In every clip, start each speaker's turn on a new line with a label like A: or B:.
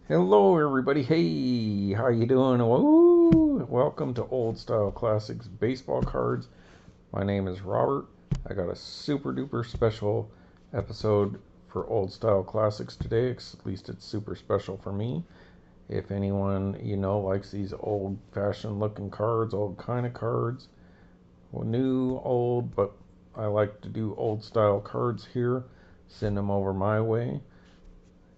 A: Hello, everybody. Hey, how you doing? Woo! Welcome to Old Style Classics Baseball Cards. My name is Robert. I got a super duper special episode for Old Style Classics today. At least it's super special for me. If anyone likes these old-fashioned looking cards, old kind of cards, well, new, old, but I like to do old style cards here. Send them over my way.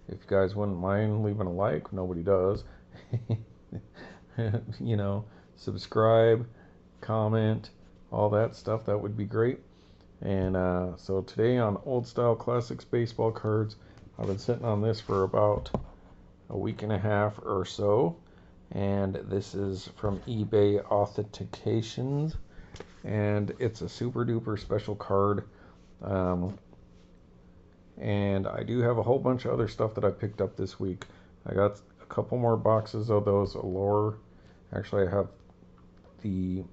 A: If you guys wouldn't mind leaving a like, nobody does. you know, Subscribe, comment, all that stuff, that would be great. And so today on Old Style Classics Baseball Cards, I've been sitting on this for about a week and a half or so. And this is from eBay Authentications. And it's a super duper special card. Um, and I do have a whole bunch of other stuff that I picked up this week. I got a couple more boxes of those Allure. Actually, I have the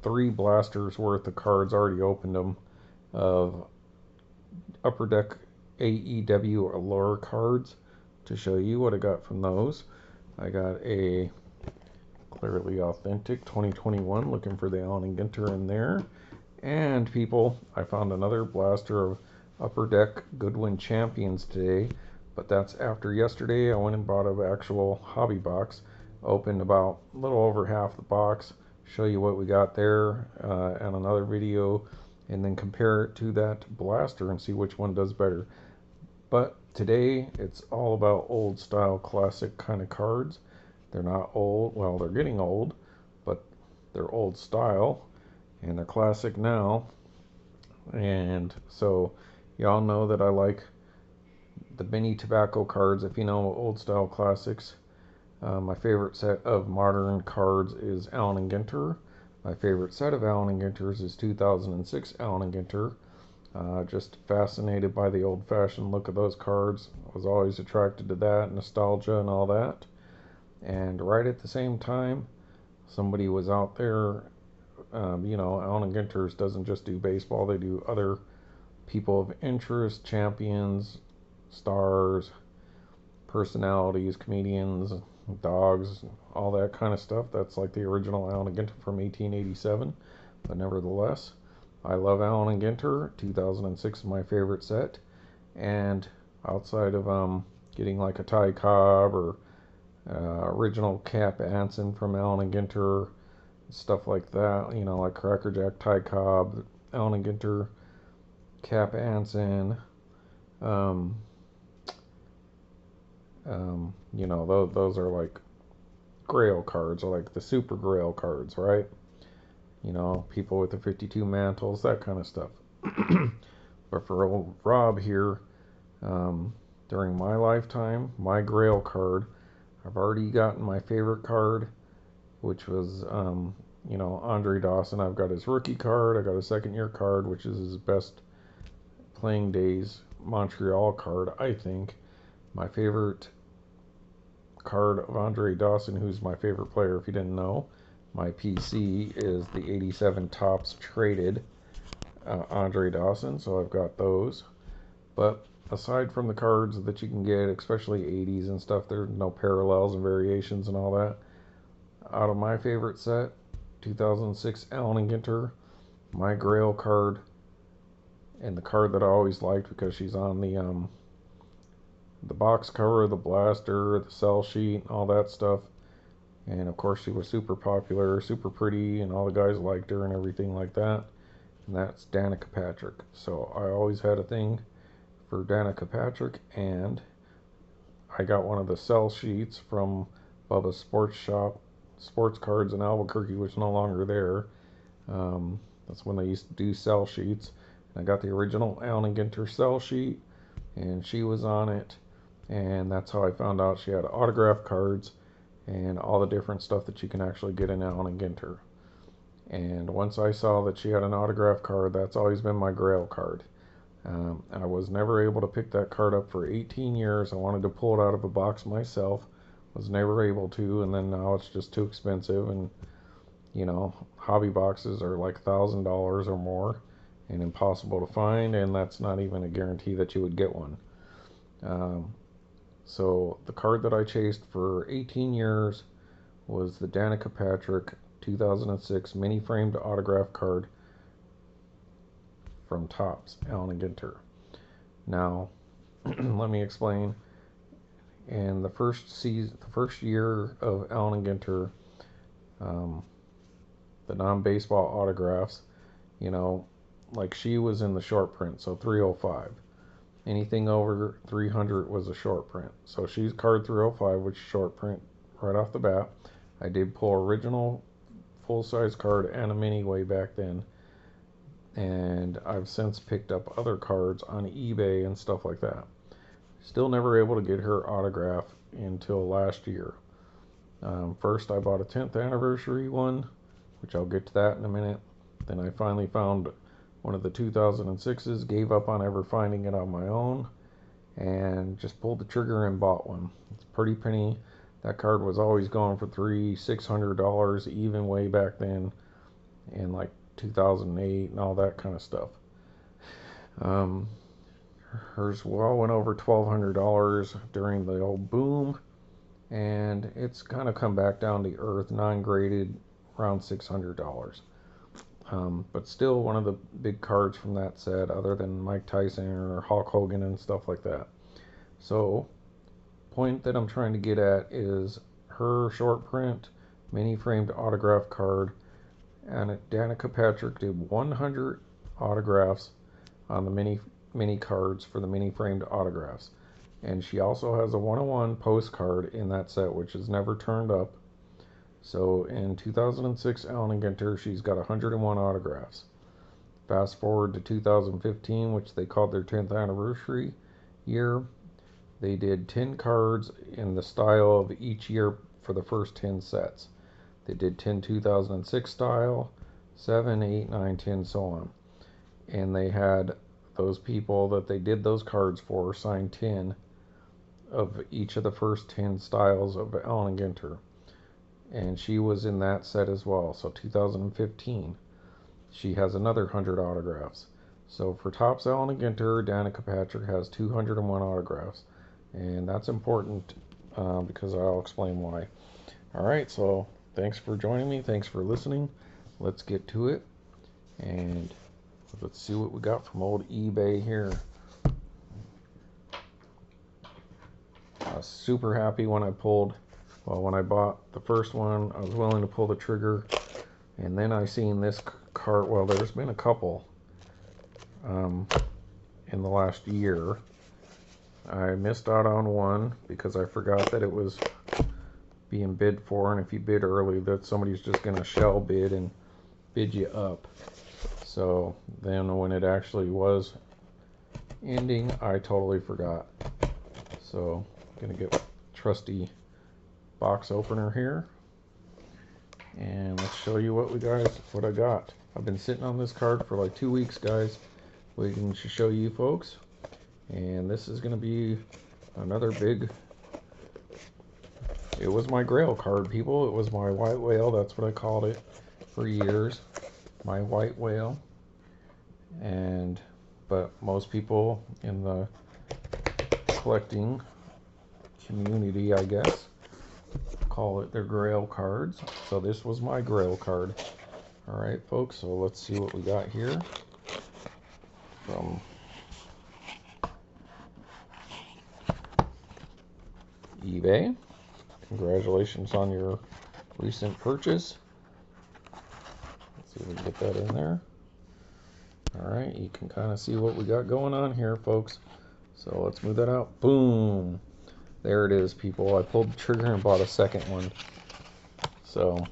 A: 3 blasters worth of cards, already opened them, of Upper Deck AEW Allure cards to show you what I got from those. I got a Clearly Authentic 2021, looking for the Allen Ginter in there. And people, I found another blaster of Upper Deck Goodwin Champions today, but that's after yesterday. I went and bought an actual hobby box, opened about a little over half the box, show you what we got there and another video, and then compare it to that blaster and see which one does better. But today it's all about old style classic kind of cards. They're not old, well, they're getting old, but they're old style and they're classic now. And so y'all know that I like the mini tobacco cards. If you know old style classics, my favorite set of modern cards is Allen Ginter. My favorite set of Allen Ginters is 2006 Allen Ginter. Just fascinated by the old-fashioned look of those cards. I was always attracted to that, nostalgia and all that. And right at the same time, somebody was out there. Allen Ginters doesn't just do baseball, they do other people of interest, champions, stars, personalities, comedians, dogs, all that kind of stuff. That's like the original Allen Ginter from 1887. But nevertheless, I love Allen Ginter. 2006 is my favorite set. And outside of getting like a Ty Cobb or original Cap Anson from Allen Ginter, stuff like that, like Crackerjack, Ty Cobb, Allen Ginter, Cap Anson, um, those are like Grail cards, or like the Super Grail cards, right? People with the 52 mantles, that kind of stuff. But for old Rob here, during my lifetime, my Grail card, I've already gotten my favorite card, which was Andre Dawson. I've got his rookie card. I got a second year card, which is his best playing days Montreal card, I think. My favorite card of Andre Dawson, who's my favorite player, if you didn't know. My PC is the 87 Topps Traded Andre Dawson, so I've got those. But aside from the cards that you can get, especially 80s and stuff, there's no parallels and variations and all that. Out of my favorite set, 2006 Allen Ginter, my Grail card, and the card that I always liked because she's on the box cover, the blaster, the sell sheet, all that stuff. And of course she was super popular, super pretty, and all the guys liked her and everything like that. And that's Danicapatrick. So I always had a thing for Danicapatrick, and I got one of the sell sheets from Bubba's Sports Shop, Sports Cards in Albuquerque, which is no longer there. That's when they used to do sell sheets. And I got the original Allen Ginter sell sheet, and she was on it. And that's how I found out she had autograph cards and all the different stuff that you can actually get in Allen Ginter. And once I saw that she had an autograph card, that's always been my Grail card. I was never able to pick that card up for 18 years. I wanted to pull it out of a box myself. Was never able to, and then now it's just too expensive. And, hobby boxes are like $1,000 or more and impossible to find, and that's not even a guarantee that you would get one. So the card that I chased for 18 years was the Danicapatrick 2006 mini framed autograph card from Topps, Allen Ginter. Now, let me explain. In the first year of Allen Ginter, um, the non-baseball autographs, you know, like she was in the short print, so 305. Anything over 300 was a short print. So she's card 305, which is short print right off the bat. I did pull original full-size card and a mini way back then, and I've since picked up other cards on eBay and stuff like that. Still never able to get her autograph until last year. First I bought a 10th anniversary one, which I'll get to that in a minute. Then I finally found one of the 2006s, gave up on ever finding it on my own, and just pulled the trigger and bought one. It's a pretty penny. That card was always going for $600 even way back then in like 2008 and all that kind of stuff. Hers went over $1,200 during the old boom, and it's kind of come back down to earth, non-graded, around $600. But still one of the big cards from that set, other than Mike Tyson or Hulk Hogan and stuff like that. So, point that I'm trying to get at is her short print, mini framed autograph card, and Danicapatrick did 100 autographs on the mini cards for the mini framed autographs. And she also has a 101 postcard in that set, which is never turned up. So in 2006 Allen Ginter, she's got 101 autographs. Fast forward to 2015, which they called their 10th anniversary year. They did 10 cards in the style of each year for the first 10 sets. They did 10 2006 style, 7, 8, 9, 10, so on. And they had those people that they did those cards for sign 10 of each of the first 10 styles of Allen Ginter. And she was in that set as well. So 2015, she has another 100 autographs. So for Topps Allen Ginter, Danicapatrick has 201 autographs. And that's important because I'll explain why. Alright, so thanks for joining me. Thanks for listening. Let's get to it. And let's see what we got from old eBay here. I was super happy when I bought the first one. I was willing to pull the trigger, and then I seen this card. Well, there's been a couple in the last year. I missed out on one because I forgot that it was being bid for, and if you bid early, that somebody's just gonna shell bid and bid you up. So then when it actually was ending, I totally forgot. So I'm gonna get trusty box opener here, and let's show you what I got. I've been sitting on this card for like 2 weeks, guys, waiting to show you folks. And this is gonna be another big. It was my Grail card, people. It was my white whale. That's what I called it for years. My white whale. But most people in the collecting community, I guess, call it their Grail cards. So this was my Grail card. Alright folks, so let's see what we got here from eBay. Congratulations on your recent purchase. Let's see if we can get that in there. Alright, you can kind of see what we got going on here, folks. So let's move that out. Boom! There it is, people. I pulled the trigger and bought a second one. So,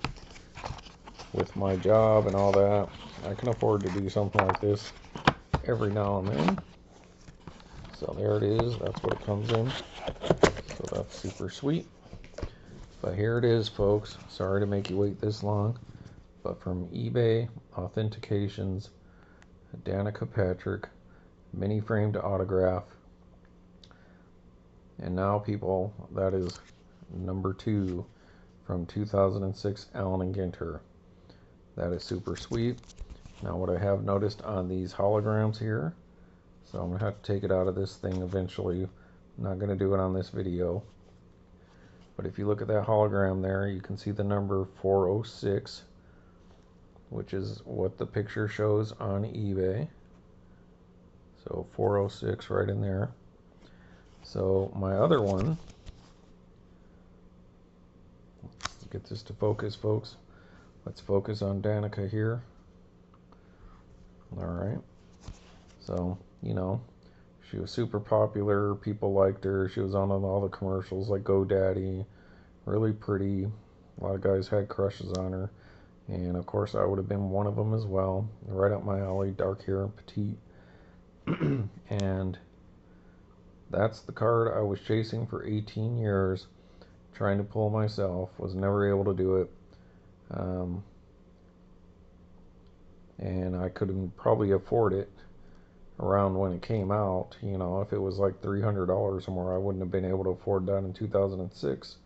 A: with my job and all that, I can afford to do something like this every now and then. So there it is. That's what it comes in. So that's super sweet. But here it is, folks. Sorry to make you wait this long. But from eBay Authentications, Danicapatrick mini framed autograph. And now, people, that is number 2 from 2006 Allen Ginter. That is super sweet. Now, what I have noticed on these holograms here, so I'm going to have to take it out of this thing eventually. I'm not going to do it on this video. But if you look at that hologram there, you can see the number 406, which is what the picture shows on eBay. So 406 right in there. So my other one, let's get this to focus, folks. Let's focus on Danica here. Alright. So, you know, she was super popular. People liked her. She was on all the commercials like GoDaddy. Really pretty. A lot of guys had crushes on her. And of course I would have been one of them as well. Right up my alley, dark hair and petite. And that's the card I was chasing for 18 years, trying to pull myself. Was never able to do it. And I couldn't probably afford it around when it came out. You know, if it was like $300 or more, I wouldn't have been able to afford that in 2006.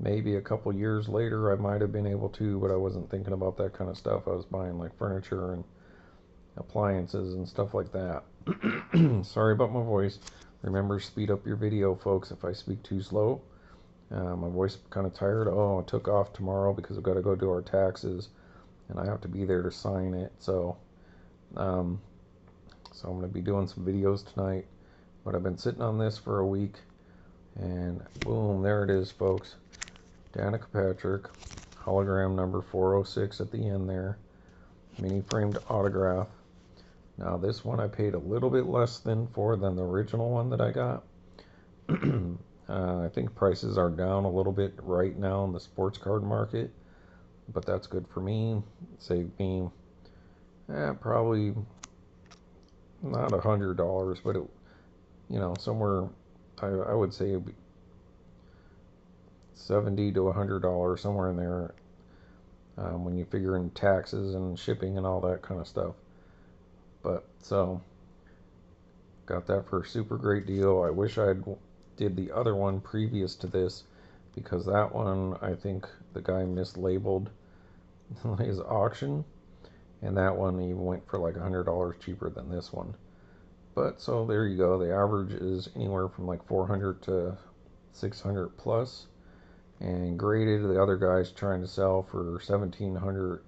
A: Maybe a couple years later I might have been able to, but I wasn't thinking about that kind of stuff. I was buying like furniture and appliances and stuff like that. Sorry about my voice. Remember, speed up your video, folks, if I speak too slow. My voice is kind of tired. Oh, I took off tomorrow because I've got to go do our taxes, and I have to be there to sign it. So I'm going to be doing some videos tonight. But I've been sitting on this for a week, and boom, there it is, folks. Danicapatrick, hologram number 406 at the end there. Mini framed autograph. Now this one I paid a little bit less than the original one that I got. I think prices are down a little bit right now in the sports card market, but that's good for me. Saved me probably not $100, but it, you know, somewhere I would say it'd be $70 to $100, somewhere in there, when you figure in taxes and shipping and all that kind of stuff. But so got that for a super great deal. I wish I'd did the other one previous to this, because that one I think the guy mislabeled his auction, and that one even went for like $100 cheaper than this one. But so there you go. The average is anywhere from like 400 to 600 plus, and graded the other guy's trying to sell for 1700,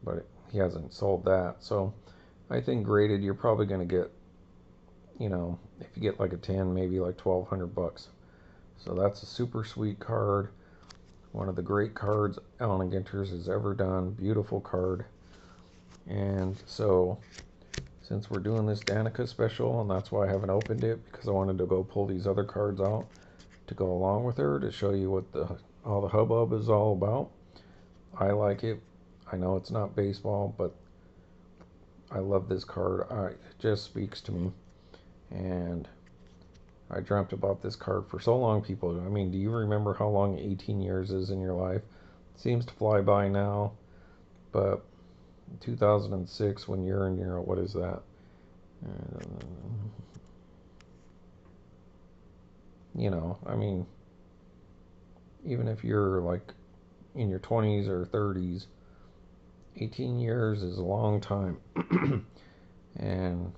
A: but he hasn't sold that. So I think graded you're probably going to get, you know, if you get like a 10, maybe like 1200 bucks. So that's a super sweet card. One of the great cards Allen Ginter has ever done. Beautiful card. And so since we're doing this Danica special, and that's why I haven't opened it, because I wanted to go pull these other cards out to go along with her to show you what all the hubbub is all about. I like it. I know it's not baseball, but I love this card. It just speaks to me. And I dreamt about this card for so long, people. I mean, do you remember how long 18 years is in your life? It seems to fly by now, but 2006, when you're in your, what is that? You know, I mean, even if you're like in your 20s or 30s, 18 years is a long time. And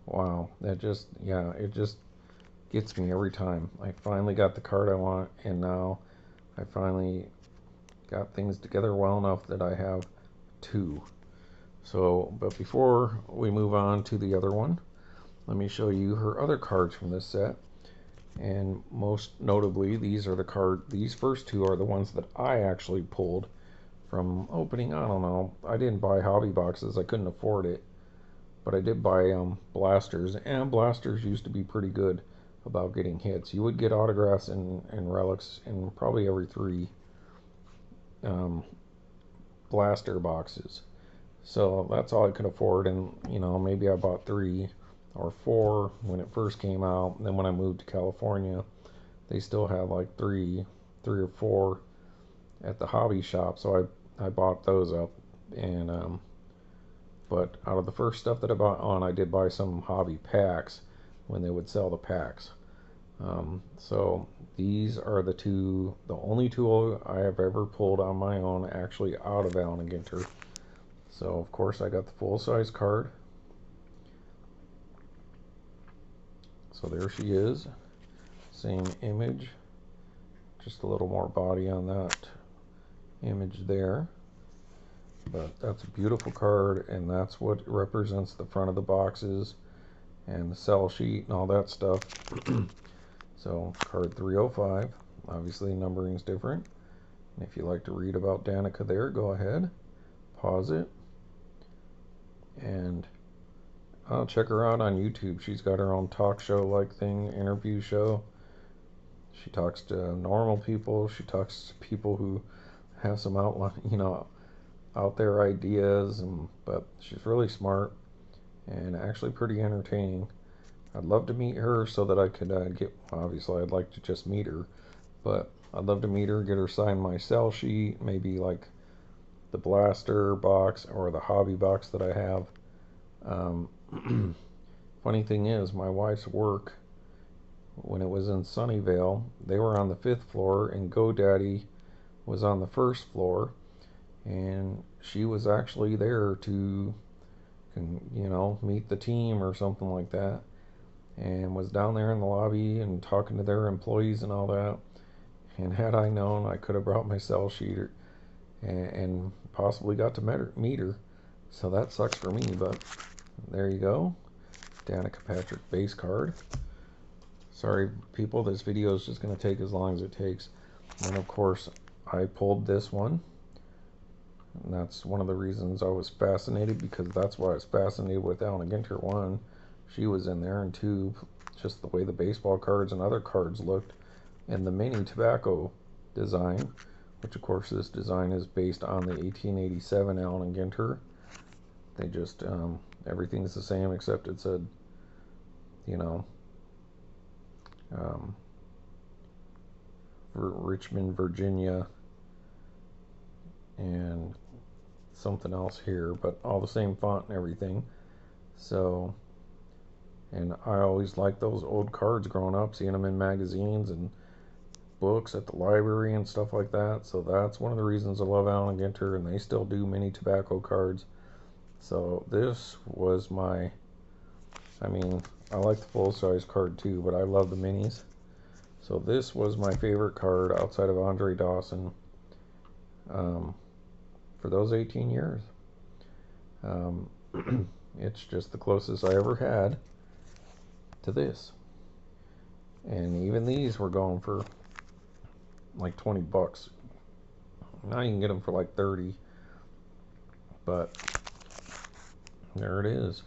A: wow, that just, yeah, it just gets me every time. I finally got the card I want, and now I finally got things together well enough that I have two. So, but before we move on to the other one, let me show you her other cards from this set. And most notably, these first two are the ones that I actually pulled from opening. I don't know, I didn't buy hobby boxes, I couldn't afford it, but I did buy blasters, and blasters used to be pretty good about getting hits. You would get autographs and relics in probably every 3 blaster boxes. So that's all I could afford, and you know, maybe I bought 3 or 4 when it first came out. And then when I moved to California, they still had like 3 or 4 at the hobby shop, so I bought those up. And but out of the first stuff that I bought I did buy some hobby packs when they would sell the packs. So these are the only two I have ever pulled on my own, actually out of Allen Ginter. So of course I got the full-size card. So there she is, same image, just a little more body on that image there. But that's a beautiful card, and that's what represents the front of the boxes and the sell sheet and all that stuff. So card 305, obviously numbering's different. And if you like to read about Danica there, go ahead, pause it, and I'll check her out on YouTube. She's got her own talk show like thing, interview show. She talks to normal people. She talks to people who have some out there ideas, but she's really smart and actually pretty entertaining. I'd love to meet her so that I could obviously I'd like to just meet her, but I'd love to meet her, get her sign my sell sheet, maybe like the blaster box or the hobby box that I have. Funny thing is, my wife's work, when it was in Sunnyvale, they were on the 5th floor and GoDaddy was on the 1st floor, and she was actually there to meet the team or something like that, and was down there in the lobby and talking to their employees and all that. And had I known, I could have brought my sell sheet and possibly got to meet her. So that sucks for me, but there you go. Danicapatrick base card. Sorry people, this video is just going to take as long as it takes. And of course I pulled this one, and that's one of the reasons I was fascinated, because that's why I was fascinated with Allen Ginter. 1, she was in there, and 2, just the way the baseball cards and other cards looked, and the mini tobacco design, which of course this design is based on the 1887 Allen Ginter. They just everything's the same except it said Richmond, Virginia, and something else here, but all the same font and everything. So, and I always liked those old cards growing up, seeing them in magazines and books at the library and stuff like that. So that's one of the reasons I love Allen Ginter, and they still do mini tobacco cards. So this was I like the full-size card too, but I love the minis. So this was my favorite card outside of Andre Dawson for those 18 years. It's just the closest I ever had to this. And even these were going for like 20 bucks. Now you can get them for like 30. But there it is.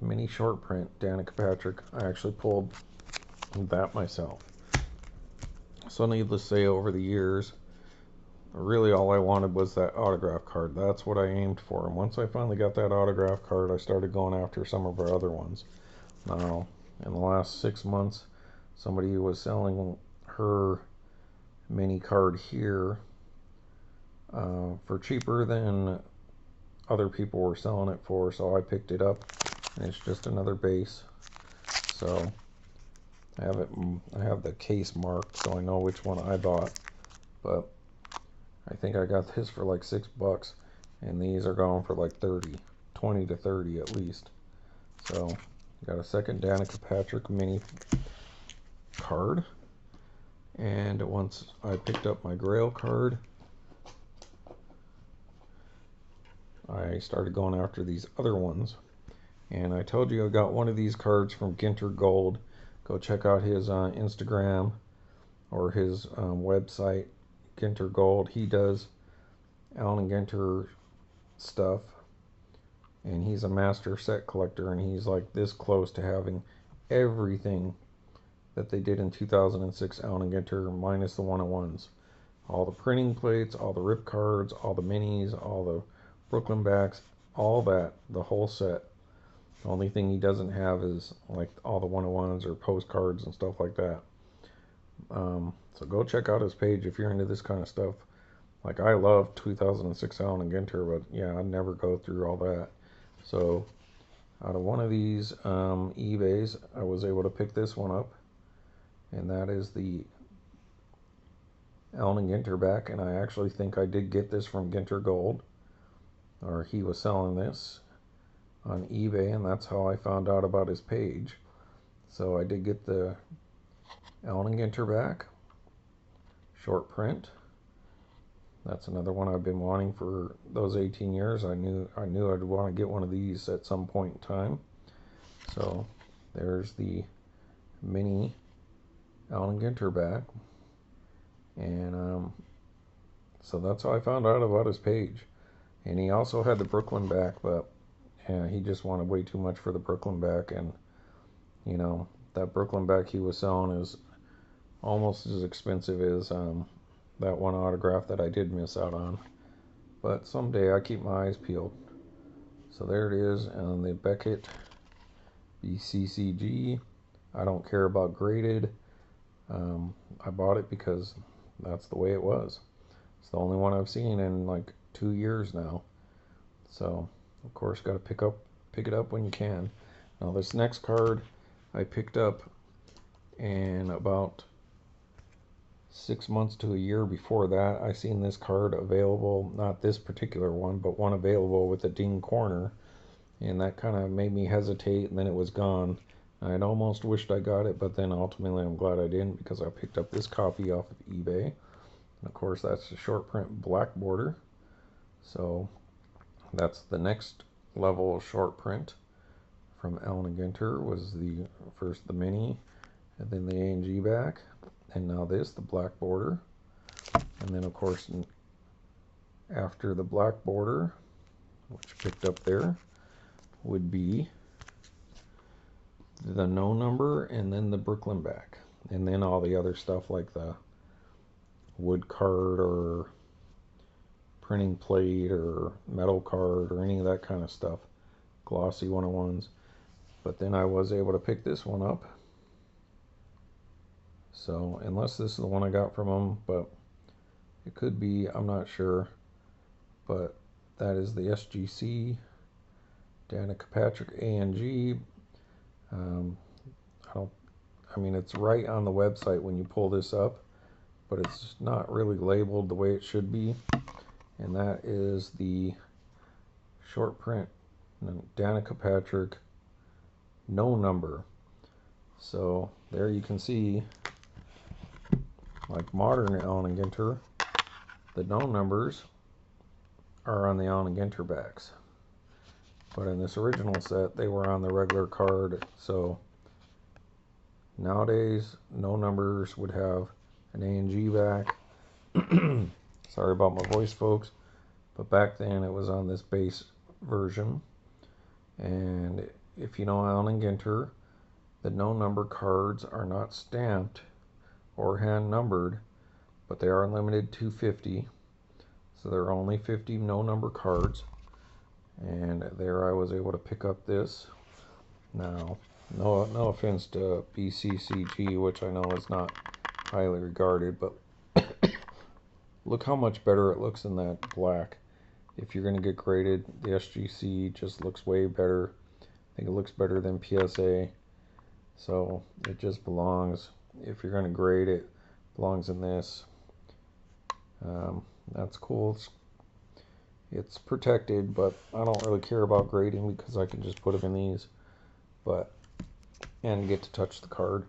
A: Mini short print, Danicapatrick. I actually pulled that myself. So needless to say, over the years, really all I wanted was that autograph card. That's what I aimed for. And once I finally got that autograph card, I started going after some of our other ones. Now, in the last 6 months, somebody was selling her mini card here for cheaper than other people were selling it for, so I picked it up, and it's just another base. So I have the case marked so I know which one I bought, but I think I got this for like $6, and these are going for like 20 to 30 at least. So got a second Danicapatrick mini card, and once I picked up my Grail card, I started going after these other ones. And I told you I got one of these cards from Ginter Gold. Go check out his Instagram or his website, Ginter Gold. He does Allen Ginter stuff, and he's a master set collector, and he's like this close to having everything that they did in 2006 Allen Ginter minus the one-on-ones. All the printing plates, all the rip cards, all the minis, all the Brooklyn backs, all that, the whole set. The only thing he doesn't have is like all the one-on-ones or postcards and stuff like that. So go check out his page if you're into this kind of stuff. Like, I love 2006 Allen Ginter, but yeah, I'd never go through all that. So out of one of these eBays, I was able to pick this one up, and that is the Allen Ginter back. And I actually think I did get this from Ginter Gold, or he was selling this on eBay, and that's how I found out about his page. So I did get the Allen Ginter back, short print. That's another one I've been wanting for those 18 years. I knew I'd want to get one of these at some point in time. So there's the mini Allen Ginter back, and so that's how I found out about his page. And he also had the Brooklyn back, but he just wanted way too much for the Brooklyn back, and you know that Brooklyn back he was selling is almost as expensive as that one autograph that I did miss out on. But someday I keep my eyes peeled. So there it is on the Beckett BCCG. I don't care about graded. I bought it because that's the way it was. It's the only one I've seen in like 2 years now. So of course got to pick it up when you can. Now this next card I picked up in about 6 months to a year before that. I seen this card available, not this particular one, but one available with a ding corner, and that kind of made me hesitate, and then it was gone. I'd almost wished I got it, but then ultimately I'm glad I didn't, because I picked up this copy off of eBay. And of course that's the short print black border. So that's the next level of short print from Allen Ginter. Was the first the mini, and then the A&G back, and now this, the black border. And then of course after the black border, which picked up there, would be the no number, and then the Brooklyn back, and then all the other stuff like the wood card or printing plate or metal card or any of that kind of stuff, glossy 101s. But then I was able to pick this one up. So unless this is the one I got from them, but it could be, I'm not sure. But that is the SGC Danicapatrick A&G. I mean, it's right on the website when you pull this up, but it's not really labeled the way it should be. And that is the short print Danicapatrick no number. So there you can see, like modern Allen Ginter, the no numbers are on the Allen Ginter backs. But in this original set, they were on the regular card. So nowadays, no numbers would have an A&G back. Sorry about my voice, folks. But back then, it was on this base version. And if you know Allen Ginter, the no number cards are not stamped or hand numbered, but they are limited to 50. So there are only 50 no number cards. And there I was able to pick up this. Now, no offense to BCCG, which I know is not highly regarded, but look how much better it looks in that black. If you're going to get graded, the SGC just looks way better. I think it looks better than PSA. So it just belongs, if you're going to grade it, belongs in this. That's cool. It's protected, but I don't really care about grading because I can just put them in these, and get to touch the card.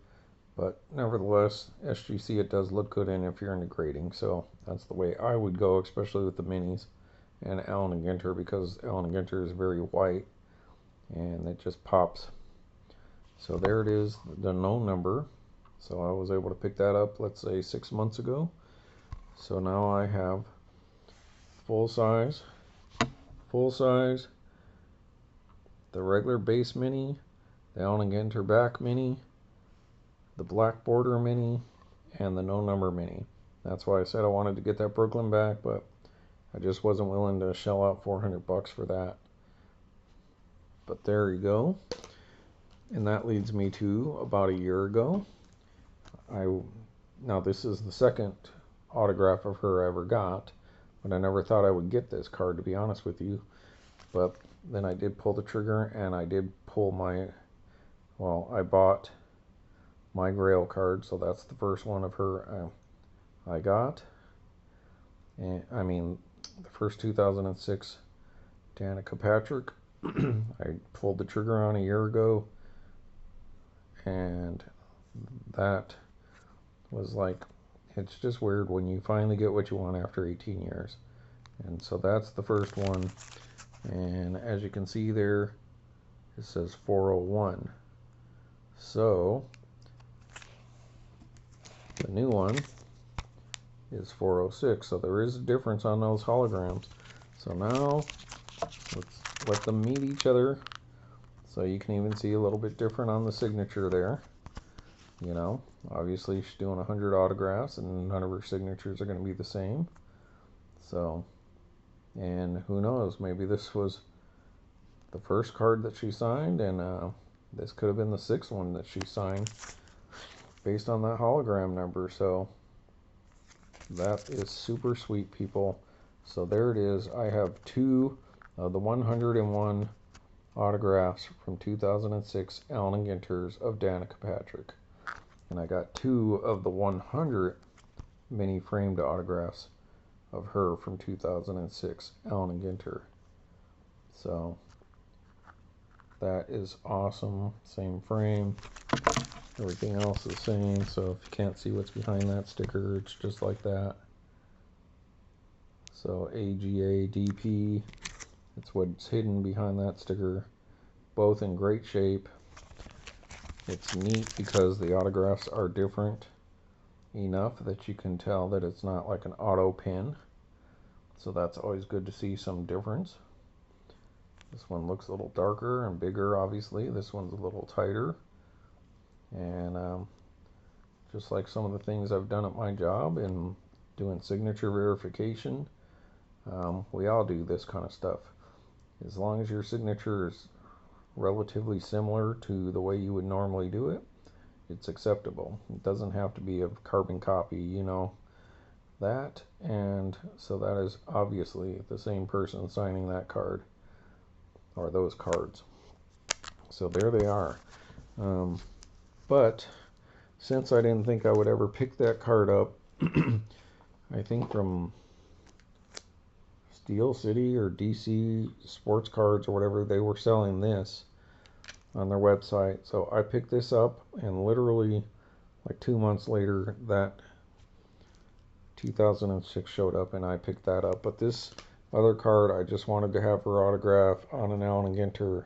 A: But nevertheless, SGC, it does look good in if you're into grading. So that's the way I would go, especially with the minis and Allen Ginter, because Allen Ginter is very white and it just pops. So there it is, the no number. So I was able to pick that up, let's say 6 months ago. So now I have full size, the regular base mini, the Allen Ginter back mini, the black border mini, and the no number mini. That's why I said I wanted to get that Brooklyn back, but I just wasn't willing to shell out $400 for that. But there you go. And that leads me to about a year ago. Now this is the second autograph of her I ever got, but I never thought I would get this card, to be honest with you. But then I did pull the trigger, and I did pull I bought my Grail card, so that's the first one of her I got. And I mean, the first 2006 Danicapatrick I pulled the trigger on a year ago, and that was like, it's just weird when you finally get what you want after 18 years. And so that's the first one. And as you can see there, it says 401. So the new one is 406. So there is a difference on those holograms. So now let's let them meet each other. So you can even see a little bit different on the signature there. You know, obviously she's doing 100 autographs and none of her signatures are going to be the same. So, and who knows, maybe this was the first card that she signed, and this could have been the sixth one that she signed based on that hologram number. So that is super sweet, people. So there it is. I have two of the 101 autographs from 2006 Allen Ginters of Danicapatrick. And I got two of the 100 mini framed autographs of her from 2006 Allen Ginter. So that is awesome. Same frame. Everything else is the same. So if you can't see what's behind that sticker, it's just like that. So AGA DP. It's what's hidden behind that sticker. Both in great shape. It's neat because the autographs are different enough that you can tell that it's not like an auto pen. So that's always good to see some difference. This one looks a little darker and bigger, obviously. This one's a little tighter. And just like some of the things I've done at my job in doing signature verification, we all do this kind of stuff. As long as your signature is relatively similar to the way you would normally do it, it's acceptable. It doesn't have to be a carbon copy, you know, that. And so that is obviously the same person signing that card, or those cards. So there they are. But since I didn't think I would ever pick that card up, I think from Steel City or DC Sports Cards or whatever, they were selling this on their website. So I picked this up, and literally like 2 months later that 2006 showed up and I picked that up. But this other card, I just wanted to have her autograph on an Allen Ginter,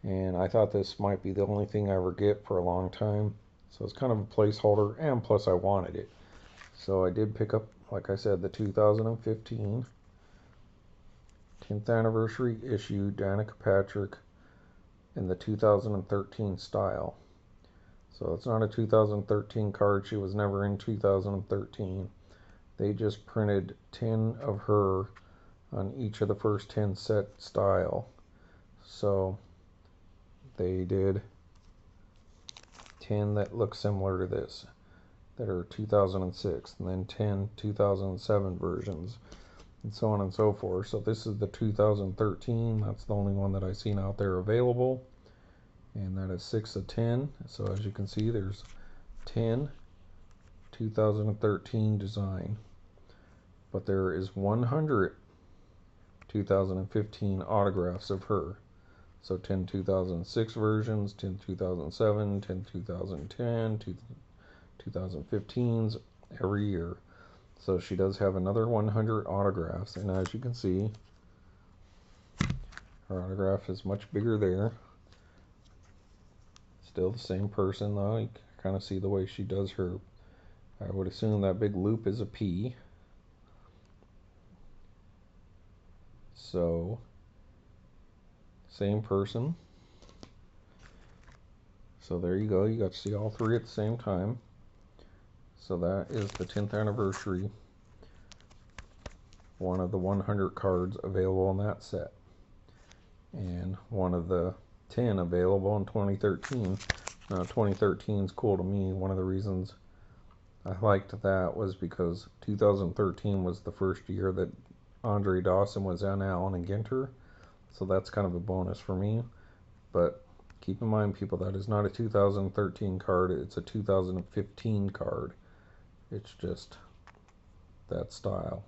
A: and I thought this might be the only thing I ever get for a long time. So it's kind of a placeholder, and plus I wanted it. So I did pick up, like I said, the 2015 10th anniversary issue Danicapatrick in the 2013 style. So it's not a 2013 card. She was never in 2013. They just printed 10 of her on each of the first 10 set style. So they did 10 that look similar to this that are 2006, and then 10 2007 versions, and so on and so forth. So this is the 2013. That's the only one that I've seen out there available, and that is 6 of 10. So as you can see, there's 10 2013 design, but there is 100 2015 autographs of her. So 10 2006 versions, 10 2007, 10 2010, 2015s every year. So she does have another 100 autographs, and as you can see, her autograph is much bigger there. Still the same person though. You can kind of see the way she does her. I would assume that big loop is a P. So same person. So there you go. You got to see all three at the same time. So that is the 10th anniversary, one of the 100 cards available in that set, and one of the 10 available in 2013. Now 2013 is cool to me. One of the reasons I liked that was because 2013 was the first year that Andre Dawson was on Allen Ginter, so that's kind of a bonus for me. But keep in mind, people, that is not a 2013 card, it's a 2015 card. It's just that style.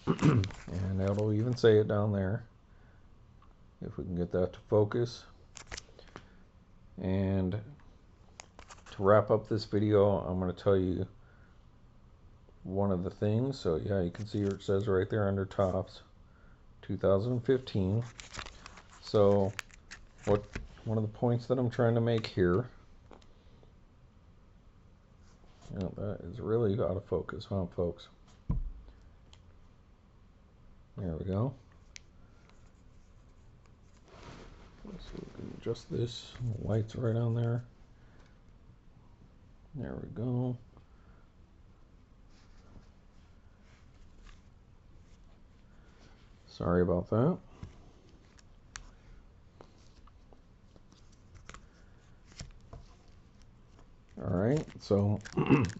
A: And it'll even say it down there, if we can get that to focus. And to wrap up this video, I'm going to tell you one of the things. So yeah, you can see where it says right there under Topps 2015. So one of the points that I'm trying to make here, that is really out of focus, huh, folks? There we go. So we can adjust this. The light's right on there. There we go. Sorry about that. Alright, so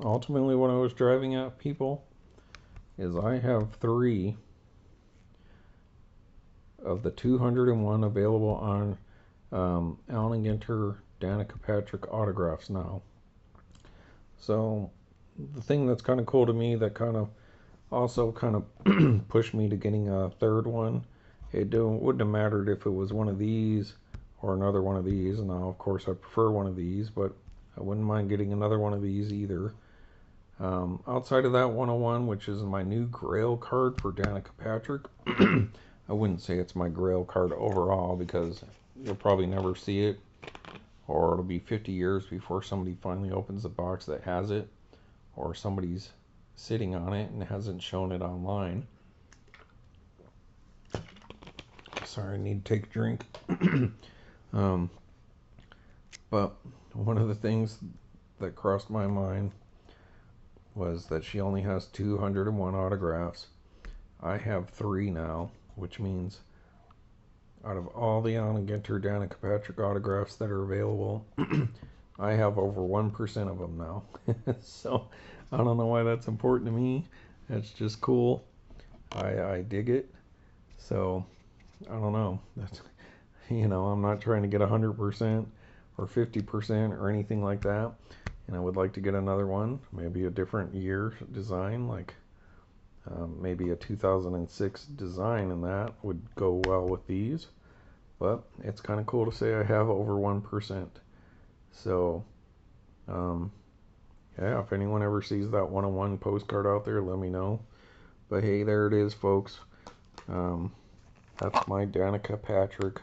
A: ultimately what I was driving at, people, is I have 3 of the 201 available on Allen Ginter Danica autographs now. So the thing that's kind of cool to me that kind of also kind of pushed me to getting a 3rd one, wouldn't have mattered if it was one of these or another one of these. Now of course I prefer one of these, but I wouldn't mind getting another one of these either. Outside of that 101, which is my new Grail card for Danicapatrick, I wouldn't say it's my Grail card overall because you'll probably never see it, or it'll be 50 years before somebody finally opens the box that has it, or somebody's sitting on it and hasn't shown it online. Sorry, I need to take a drink. But one of the things that crossed my mind was that she only has 201 autographs. I have 3 now, which means out of all the Allen Ginter Danica autographs that are available, I have over 1% of them now. So I don't know why that's important to me. That's just cool. I dig it. So I don't know. That's, I'm not trying to get 100% or 50% or anything like that. And I would like to get another one, maybe a different year design, like maybe a 2006 design, and that would go well with these. But it's kind of cool to say I have over 1%. So yeah, if anyone ever sees that 101 postcard out there, let me know. But hey, there it is, folks. That's my Danicapatrick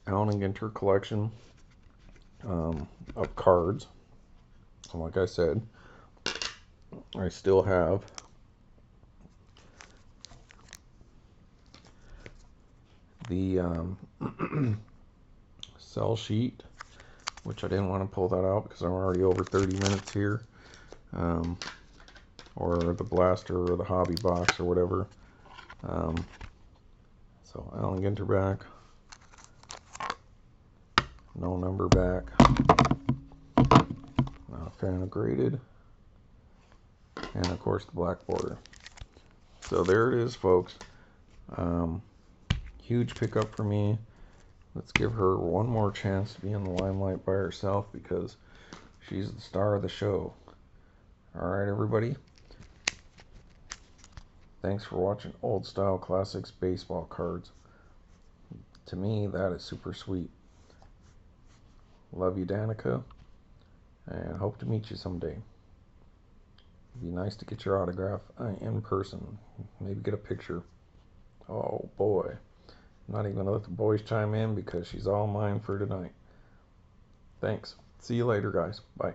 A: Allen Ginter collection of cards. And like I said, I still have the sell sheet, which I didn't want to pull that out because I'm already over 30 minutes here, or the blaster or the hobby box or whatever. So Allen Ginter back, no number back, fan of graded, and of course the black border. So there it is, folks. Huge pickup for me. Let's give her one more chance to be in the limelight by herself because she's the star of the show. Alright, everybody. Thanks for watching Old Style Classics baseball cards. To me, that is super sweet. Love you, Danica, and hope to meet you someday. It'd be nice to get your autograph in person. Maybe get a picture. Oh boy. I'm not even going to let the boys chime in because she's all mine for tonight. Thanks. See you later, guys. Bye.